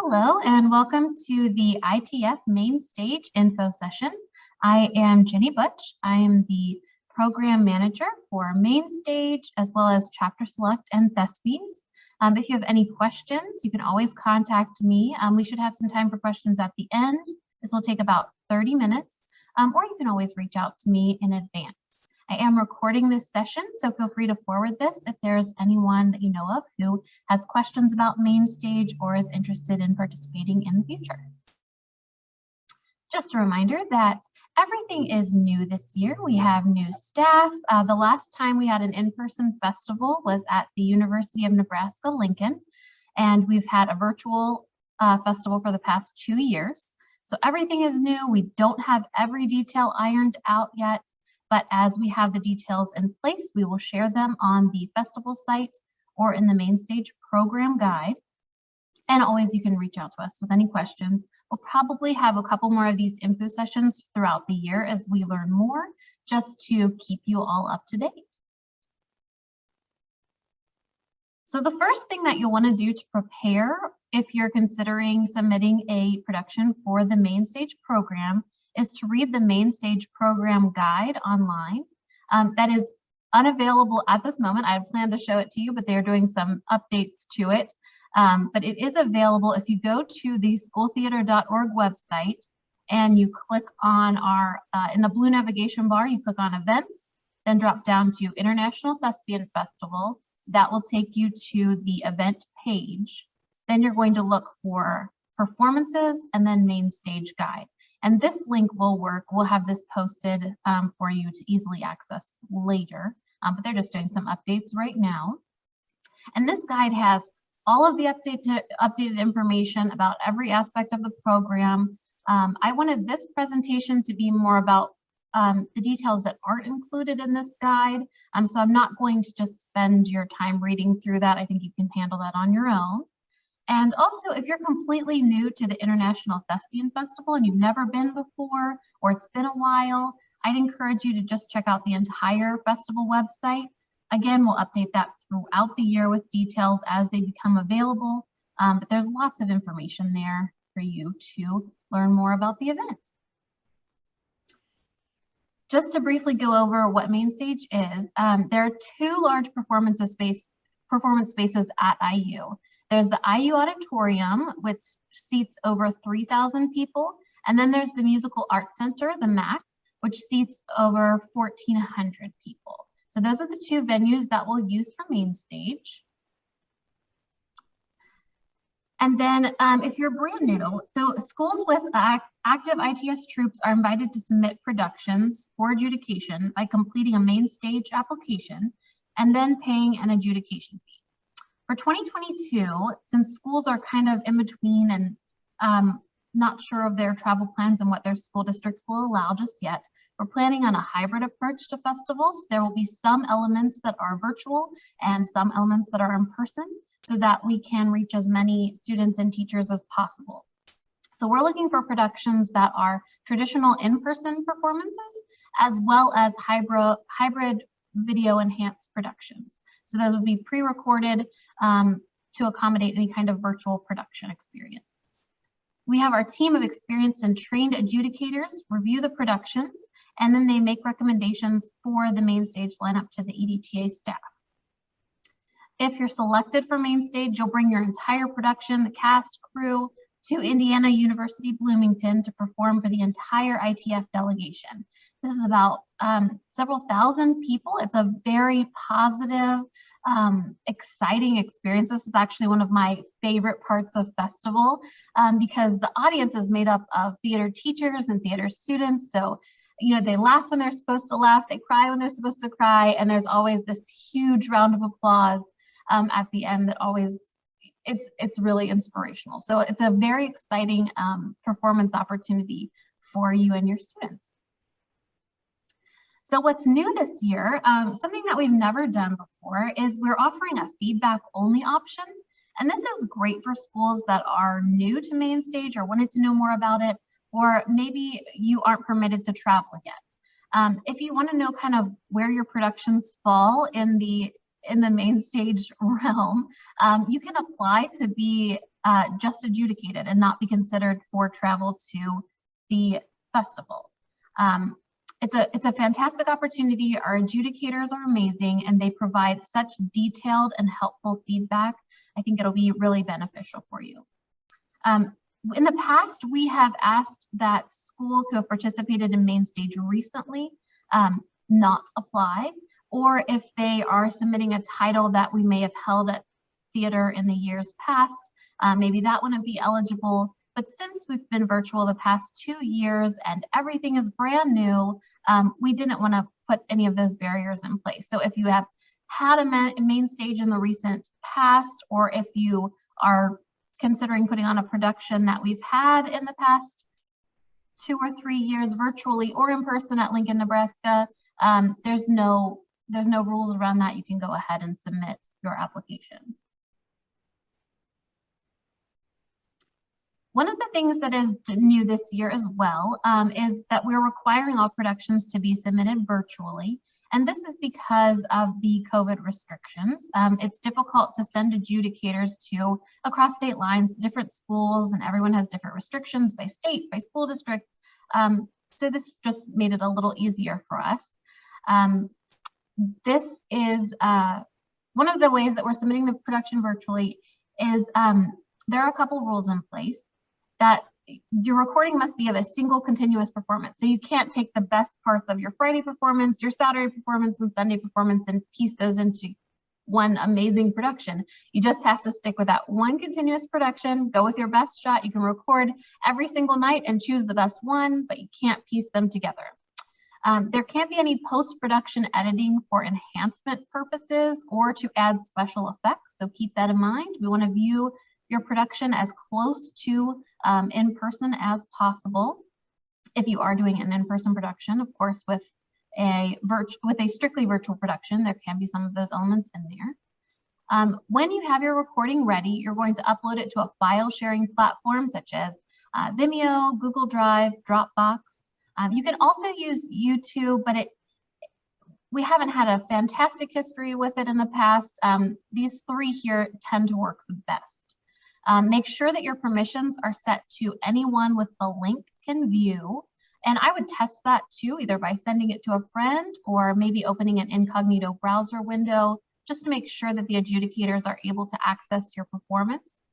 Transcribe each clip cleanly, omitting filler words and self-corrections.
Hello and welcome to the ITF Main Stage Info Session. I am Jenny Butch. I am the Program Manager for Main Stage as well as Chapter Select and Thespies. If you have any questions, you can always contact me. We should have some time for questions at the end. This will take about 30 minutes, or you can always reach out to me in advance. I am recording this session, so feel free to forward this if there's anyone that you know of who has questions about Main Stage or is interested in participating in the future. Just a reminder that everything is new this year. We have new staff. The last time we had an in-person festival was at the University of Nebraska-Lincoln, and we've had a virtual festival for the past 2 years. So everything is new. We don't have every detail ironed out yet, but as we have the details in place, we will share them on the festival site or in the Main Stage program guide. And always you can reach out to us with any questions. We'll probably have a couple more of these info sessions throughout the year as we learn more, just to keep you all up to date. So the first thing that you'll want to do to prepare if you're considering submitting a production for the Main Stage program is to read the Main Stage program guide online. That is unavailable at this moment. I had planned to show it to you, but they're doing some updates to it. But it is available if you go to the schooltheater.org website and you click on our, in the blue navigation bar, you click on events, then drop down to International Thespian Festival. That will take you to the event page. Then you're going to look for performances and then Main Stage guide. And this link will work. We'll have this posted for you to easily access later, but they're just doing some updates right now. And this guide has all of the updated information about every aspect of the program. I wanted this presentation to be more about the details that aren't included in this guide. So I'm not going to just spend your time reading through that. I think you can handle that on your own. And also, if you're completely new to the International Thespian Festival and you've never been before, or it's been a while, I'd encourage you to just check out the entire festival website. Again, we'll update that throughout the year with details as they become available, but there's lots of information there for you to learn more about the event. Just to briefly go over what Main Stage is, there are 2 large performance spaces at IU. There's the IU Auditorium, which seats over 3,000 people. And then there's the Musical Arts Center, the MAC, which seats over 1,400 people. So those are the 2 venues that we'll use for Main Stage. And then if you're brand new, so schools with active ITS troops are invited to submit productions for adjudication by completing a Main Stage application and then paying an adjudication fee. For 2022, since schools are kind of in between and not sure of their travel plans and what their school districts will allow just yet, we're planning on a hybrid approach to festivals. There will be some elements that are virtual and some elements that are in person so that we can reach as many students and teachers as possible. So we're looking for productions that are traditional in-person performances as well as hybrid video enhanced productions. So those would be pre-recorded to accommodate any kind of virtual production experience. We have our team of experienced and trained adjudicators review the productions, and then they make recommendations for the Main Stage lineup to the EDTA staff. If you're selected for Main Stage, you'll bring your entire production, the cast, crew, to Indiana University Bloomington to perform for the entire ITF delegation. This is about several thousand people. It's a very positive, exciting experience. This is actually one of my favorite parts of festival because the audience is made up of theater teachers and theater students. So, you know, they laugh when they're supposed to laugh, they cry when they're supposed to cry, and there's always this huge round of applause at the end that always, it's really inspirational. So it's a very exciting performance opportunity for you and your students. So what's new this year, something that we've never done before, is we're offering a feedback only option. And this is great for schools that are new to Main Stage or wanted to know more about it, or maybe you aren't permitted to travel yet. If you want to know kind of where your productions fall in the Main Stage realm, you can apply to be just adjudicated and not be considered for travel to the festival. It's a fantastic opportunity. Our adjudicators are amazing and they provide such detailed and helpful feedback. I think it'll be really beneficial for you. In the past, we have asked that schools who have participated in main stage recently not apply, or if they are submitting a title that we may have held at theater in the years past, maybe that wouldn't be eligible. But since we've been virtual the past 2 years and everything is brand new, we didn't want to put any of those barriers in place. So if you have had a main stage in the recent past, or if you are considering putting on a production that we've had in the past 2 or 3 years virtually or in person at Lincoln, Nebraska, there's no rules around that. You can go ahead and submit your application. One of the things that is new this year as well is that we're requiring all productions to be submitted virtually. And this is because of the COVID restrictions. It's difficult to send adjudicators to across state lines, different schools, and everyone has different restrictions by state, by school district. So this just made it a little easier for us. This is one of the ways that we're submitting the production virtually is there are a couple rules in place that your recording must be of a single continuous performance. So you can't take the best parts of your Friday performance, your Saturday performance, and Sunday performance and piece those into one amazing production. You just have to stick with that one continuous production, go with your best shot. You can record every single night and choose the best one, but you can't piece them together. There can't be any post-production editing for enhancement purposes or to add special effects. So keep that in mind. We want to view your production as close to in person as possible. If you are doing an in-person production, of course, with a strictly virtual production, there can be some of those elements in there. When you have your recording ready, you're going to upload it to a file sharing platform such as Vimeo, Google Drive, Dropbox. You can also use YouTube, but we haven't had a fantastic history with it in the past. These three here tend to work the best. Make sure that your permissions are set to anyone with the link can view. And I would test that too, either by sending it to a friend or maybe opening an incognito browser window, just to make sure that the adjudicators are able to access your performance.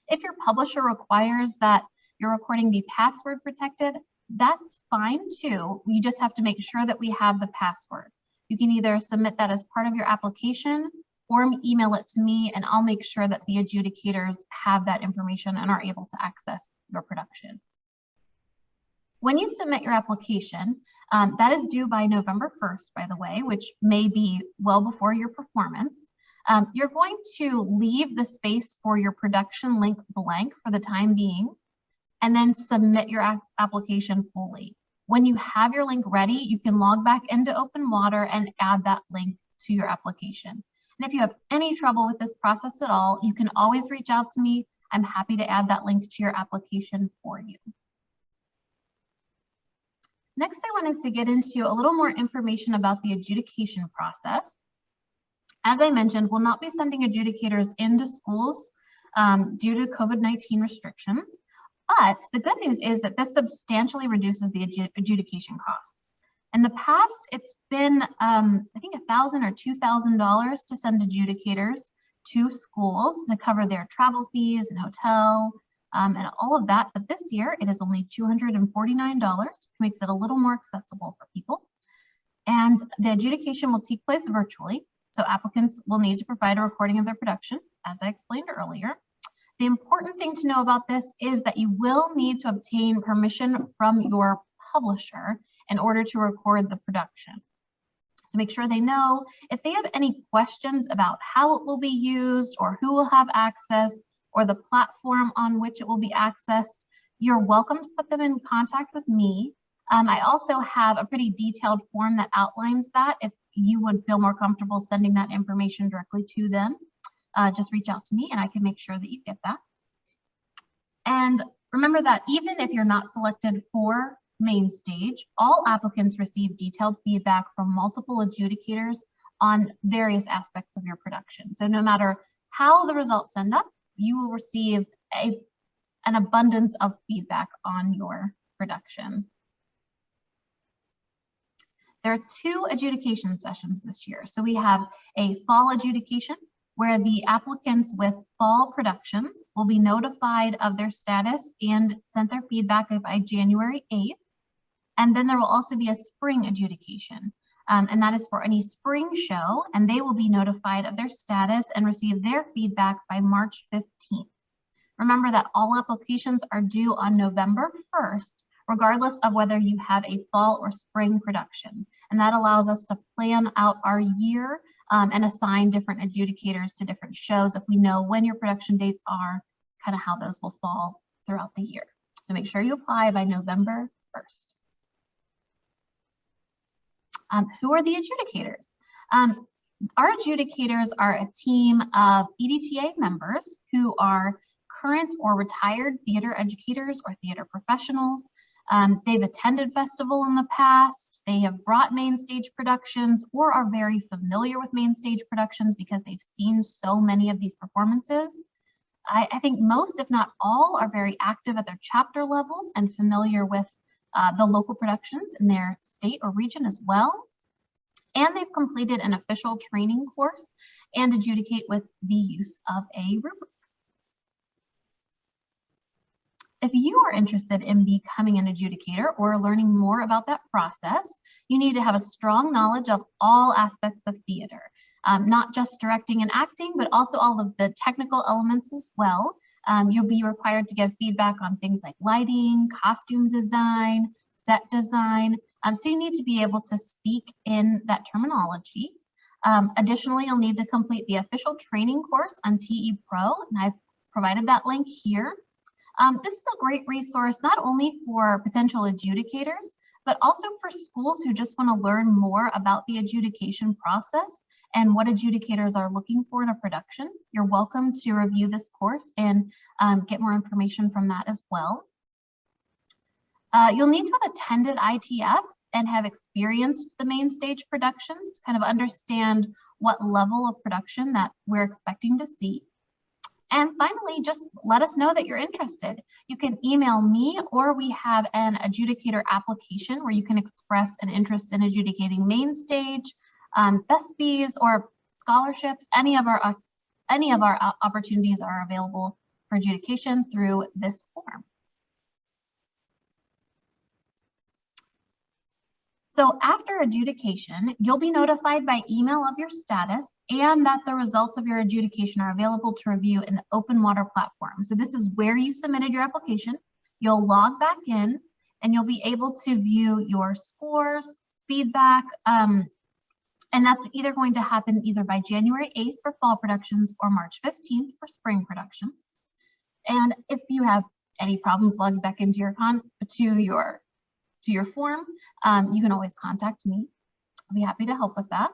If your publisher requires that your recording be password protected, that's fine too. You just have to make sure that we have the password. You can either submit that as part of your application or email it to me, and I'll make sure that the adjudicators have that information and are able to access your production. When you submit your application, that is due by November 1st, by the way, which may be well before your performance. You're going to leave the space for your production link blank for the time being, and then submit your application fully. When you have your link ready, you can log back into Open Water and add that link to your application. And if you have any trouble with this process at all, you can always reach out to me. I'm happy to add that link to your application for you. Next, I wanted to get into a little more information about the adjudication process. As I mentioned, we'll not be sending adjudicators into schools due to COVID-19 restrictions, but the good news is that this substantially reduces the adjudication costs. In the past, it's been, I think, $1,000 or $2,000 to send adjudicators to schools to cover their travel fees and hotel and all of that. But this year, it is only $249, which makes it a little more accessible for people. And the adjudication will take place virtually. So applicants will need to provide a recording of their production, as I explained earlier. The important thing to know about this is that you will need to obtain permission from your publisher in order to record the production. So make sure they know. If they have any questions about how it will be used or who will have access or the platform on which it will be accessed, you're welcome to put them in contact with me. I also have a pretty detailed form that outlines that. If you would feel more comfortable sending that information directly to them, just reach out to me and I can make sure that you get that. And remember that even if you're not selected for main stage, all applicants receive detailed feedback from multiple adjudicators on various aspects of your production. So no matter how the results end up, you will receive an abundance of feedback on your production. There are 2 adjudication sessions this year. So we have a fall adjudication where the applicants with fall productions will be notified of their status and sent their feedback by January 8th. And then there will also be a spring adjudication. And that is for any spring show, and they will be notified of their status and receive their feedback by March 15th. Remember that all applications are due on November 1st, regardless of whether you have a fall or spring production. And that allows us to plan out our year and assign different adjudicators to different shows if we know when your production dates are, kind of how those will fall throughout the year. So make sure you apply by November 1st. Who are the adjudicators? Our adjudicators are a team of EDTA members who are current or retired theater educators or theater professionals. They've attended festival in the past, they have brought main stage productions or are very familiar with main stage productions because they've seen so many of these performances. I think most, if not all, are very active at their chapter levels and familiar with the local productions in their state or region as well. And they've completed an official training course and adjudicate with the use of a rubric. If you are interested in becoming an adjudicator or learning more about that process, you need to have a strong knowledge of all aspects of theater, not just directing and acting, but also all of the technical elements as well. You'll be required to give feedback on things like lighting, costume design, set design. So you need to be able to speak in that terminology. Additionally, you'll need to complete the official training course on TE Pro, and I've provided that link here. This is a great resource not only for potential adjudicators, but also for schools who just want to learn more about the adjudication process and what adjudicators are looking for in a production. You're welcome to review this course and get more information from that as well. You'll need to have attended ITF and have experienced the main stage productions to kind of understand what level of production that we're expecting to see. And finally, just let us know that you're interested. You can email me, or we have an adjudicator application where you can express an interest in adjudicating main stage, thespies, or scholarships. Any of our opportunities are available for adjudication through this form. So after adjudication, you'll be notified by email of your status and that the results of your adjudication are available to review in the Open Water platform. So this is where you submitted your application. You'll log back in and you'll be able to view your scores, feedback, and that's either going to happen either by January 8th for fall productions or March 15th for spring productions. And if you have any problems logging back into your form, you can always contact me. I'll be happy to help with that.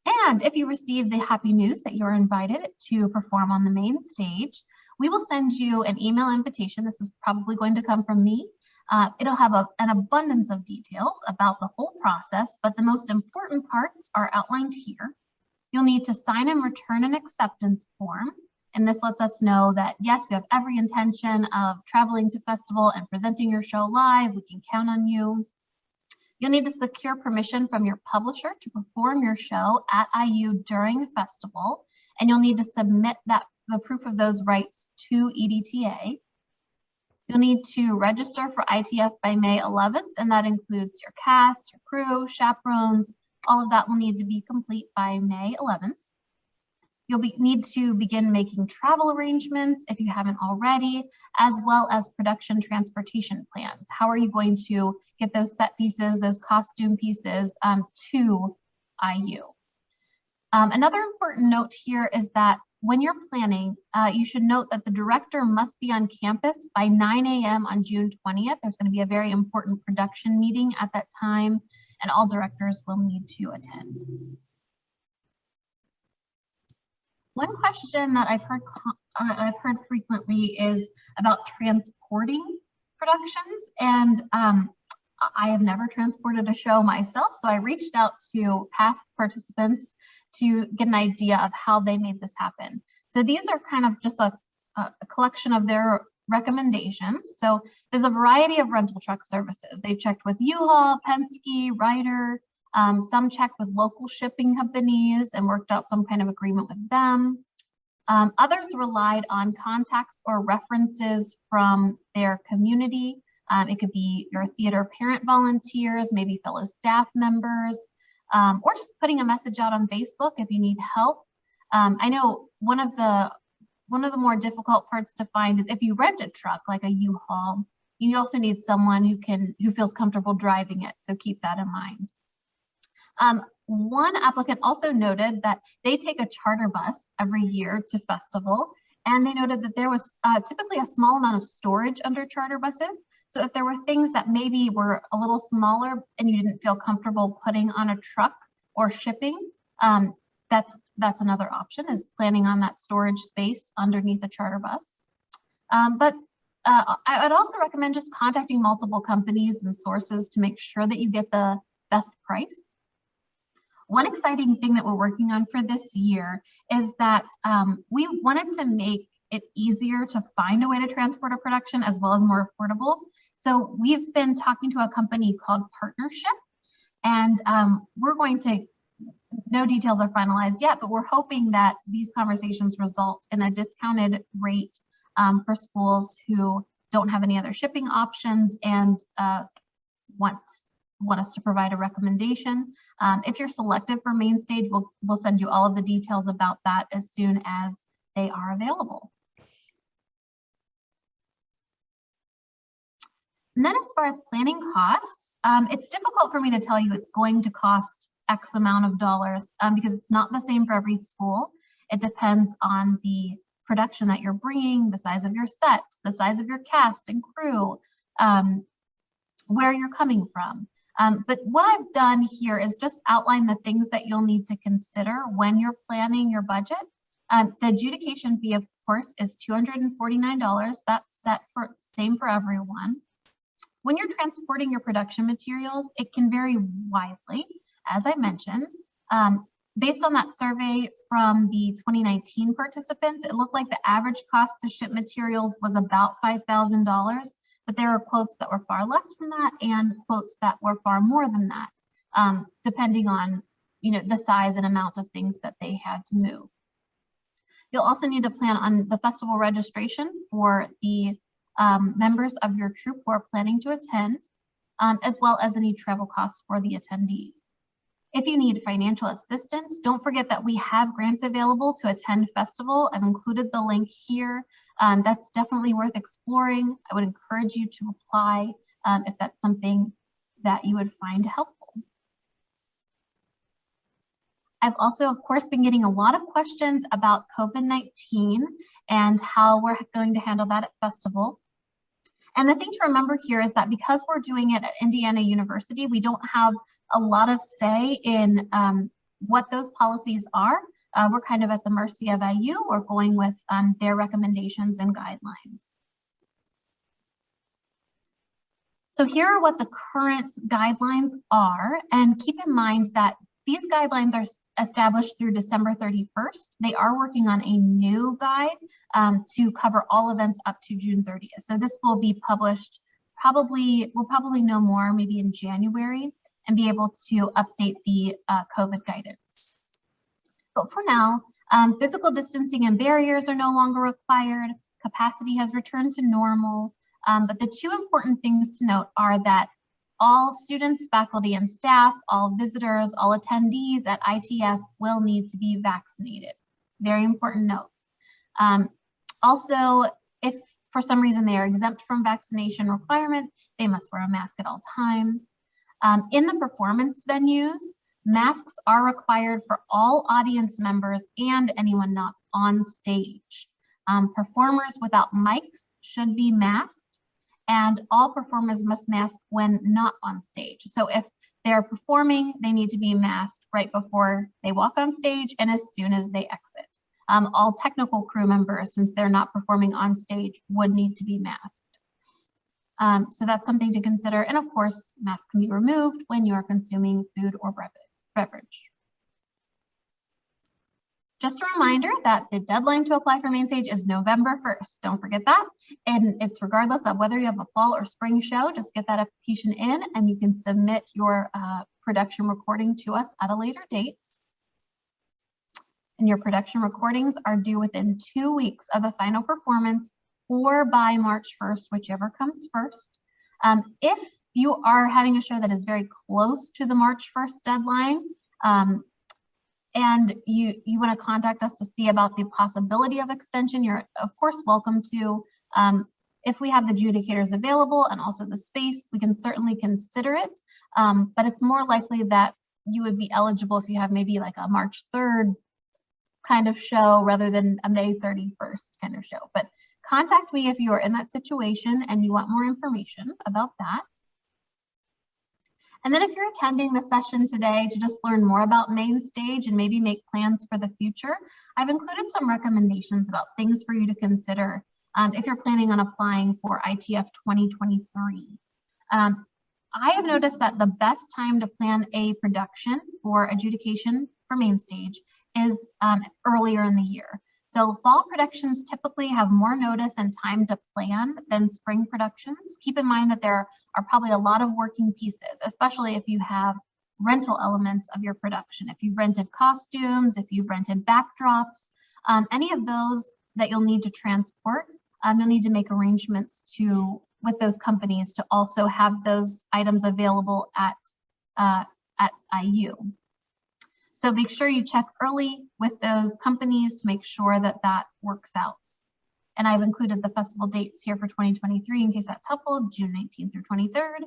And if you receive the happy news that you're invited to perform on the main stage, we will send you an email invitation. This is probably going to come from me. It'll have an abundance of details about the whole process, but the most important parts are outlined here. You'll need to sign and return an acceptance form. And this lets us know that, yes, you have every intention of traveling to festival and presenting your show live. We can count on you. You'll need to secure permission from your publisher to perform your show at IU during festival. And you'll need to submit the proof of those rights to EDTA. You'll need to register for ITF by May 11th, and that includes your cast, your crew, chaperones. All of that will need to be complete by May 11th. You'll need to begin making travel arrangements if you haven't already, as well as production transportation plans. How are you going to get those set pieces, those costume pieces to IU? Another important note here is that when you're planning, you should note that the director must be on campus by 9 a.m. on June 20th. There's going to be a very important production meeting at that time, and all directors will need to attend. One question that I've heard frequently is about transporting productions, and I have never transported a show myself, so I reached out to past participants to get an idea of how they made this happen. So these are kind of just a collection of their recommendations. So there's a variety of rental truck services. They've checked with U-Haul, Penske, Ryder, some checked with local shipping companies and worked out some kind of agreement with them. Others relied on contacts or references from their community. It could be your theater parent volunteers, maybe fellow staff members, or just putting a message out on Facebook if you need help. I know one of the more difficult parts to find is if you rent a truck like a U-Haul, you also need someone who feels comfortable driving it. So keep that in mind. One applicant also noted that they take a charter bus every year to festival, and they noted that there was typically a small amount of storage under charter buses. So if there were things that maybe were a little smaller and you didn't feel comfortable putting on a truck or shipping, that's another option, is planning on that storage space underneath a charter bus. But I would also recommend just contacting multiple companies and sources to make sure that you get the best price. One exciting thing that we're working on for this year is that we wanted to make it easier to find a way to transport a production as well as more affordable. So we've been talking to a company called Partnership, and we're going to, no details are finalized yet, but we're hoping that these conversations result in a discounted rate for schools who don't have any other shipping options and want us to provide a recommendation. If you're selected for main stage, we'll send you all of the details about that as soon as they are available. And then as far as planning costs, it's difficult for me to tell you it's going to cost X amount of dollars because it's not the same for every school. It depends on the production that you're bringing, the size of your set, the size of your cast and crew, where you're coming from. But what I've done here is just outline the things that you'll need to consider when you're planning your budget. The adjudication fee, of course, is $249. That's set for same for everyone. When you're transporting your production materials, it can vary widely, as I mentioned. Based on that survey from the 2019 participants, it looked like the average cost to ship materials was about $5,000, but there are quotes that were far less than that and quotes that were far more than that, depending on the size and amount of things that they had to move. You'll also need to plan on the festival registration for the members of your troupe who are planning to attend, as well as any travel costs for the attendees. If you need financial assistance, don't forget that we have grants available to attend festival. I've included the link here. That's definitely worth exploring. I would encourage you to apply if that's something that you would find helpful. I've also, of course, been getting a lot of questions about COVID-19 and how we're going to handle that at festival. And the thing to remember here is that because we're doing it at Indiana University, we don't have a lot of say in what those policies are. We're kind of at the mercy of IU. We're going with their recommendations and guidelines. So here are what the current guidelines are. And keep in mind that these guidelines are established through December 31st. They are working on a new guide to cover all events up to June 30th. So this will be published we'll probably know more maybe in January and be able to update the COVID guidance. But for now, physical distancing and barriers are no longer required. Capacity has returned to normal. But the two important things to note are that all students, faculty, and staff, all visitors, all attendees at ITF will need to be vaccinated. Very important notes. Also, if for some reason they are exempt from vaccination requirement, they must wear a mask at all times. In the performance venues, masks are required for all audience members and anyone not on stage. Performers without mics should be masked, and all performers must mask when not on stage. So if they're performing, they need to be masked right before they walk on stage and as soon as they exit. All technical crew members, since they're not performing on stage, would need to be masked. So that's something to consider. And of course, masks can be removed when you are consuming food or beverage. Just a reminder that the deadline to apply for main stage is November 1st. Don't forget that. And it's regardless of whether you have a fall or spring show, just get that application in and you can submit your production recording to us at a later date. And your production recordings are due within 2 weeks of the final performance or by March 1st, whichever comes first. If you are having a show that is very close to the March 1st deadline, and you want to contact us to see about the possibility of extension, you're of course welcome to. If we have the adjudicators available and also the space, we can certainly consider it, but it's more likely that you would be eligible if you have maybe like a March 3rd kind of show rather than a May 31st kind of show. But contact me if you are in that situation and you want more information about that. And then if you're attending the session today to just learn more about main stage and maybe make plans for the future, I've included some recommendations about things for you to consider if you're planning on applying for ITF 2023. I have noticed that the best time to plan a production for adjudication for main stage is earlier in the year. So fall productions typically have more notice and time to plan than spring productions. Keep in mind that there are probably a lot of working pieces, especially if you have rental elements of your production. If you've rented costumes, if you've rented backdrops, any of those that you'll need to transport, you'll need to make arrangements with those companies to also have those items available at IU. So make sure you check early with those companies to make sure that that works out. And I've included the festival dates here for 2023 in case that's helpful, June 19th through 23rd.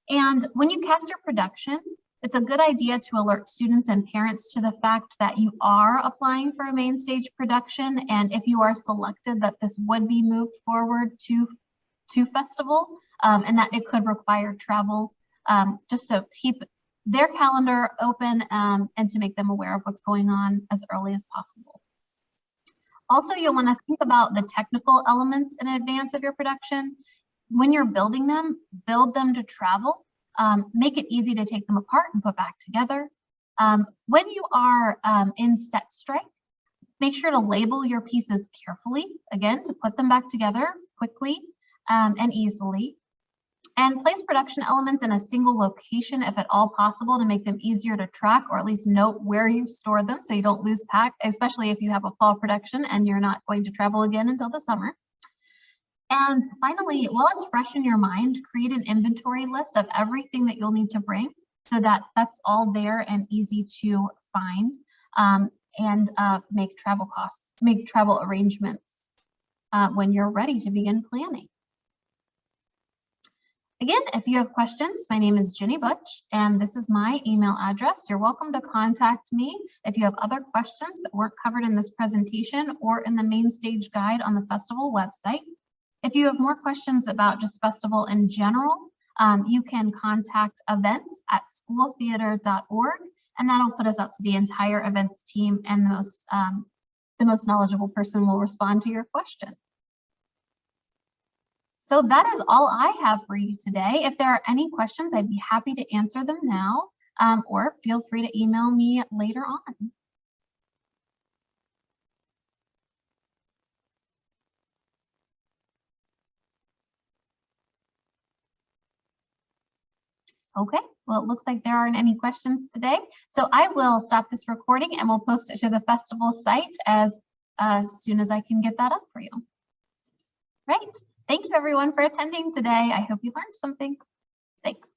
And when you cast your production, it's a good idea to alert students and parents to the fact that you are applying for a main stage production. And if you are selected, that this would be moved forward to festival and that it could require travel, just so keep their calendar open and to make them aware of what's going on as early as possible. Also, you'll want to think about the technical elements in advance of your production. When you're building them, build them to travel. Make it easy to take them apart and put back together. When you are in set strike, make sure to label your pieces carefully, again, to put them back together quickly and easily. And place production elements in a single location if at all possible to make them easier to track, or at least note where you've stored them so you don't lose pack, especially if you have a fall production and you're not going to travel again until the summer. And finally, while it's fresh in your mind, create an inventory list of everything that you'll need to bring so that that's all there and easy to find, and make travel arrangements when you're ready to begin planning. Again, if you have questions, my name is Jenny Butch, and this is my email address. You're welcome to contact me if you have other questions that weren't covered in this presentation or in the main stage guide on the festival website. If you have more questions about just festival in general, you can contact events@schooltheater.org, and that'll put us out to the entire events team, and the most knowledgeable person will respond to your question. So that is all I have for you today. If there are any questions, I'd be happy to answer them now, or feel free to email me later on. Okay, well, it looks like there aren't any questions today. So I will stop this recording and we'll post it to the festival site as soon as I can get that up for you. Right. Thank you everyone for attending today. I hope you learned something. Thanks.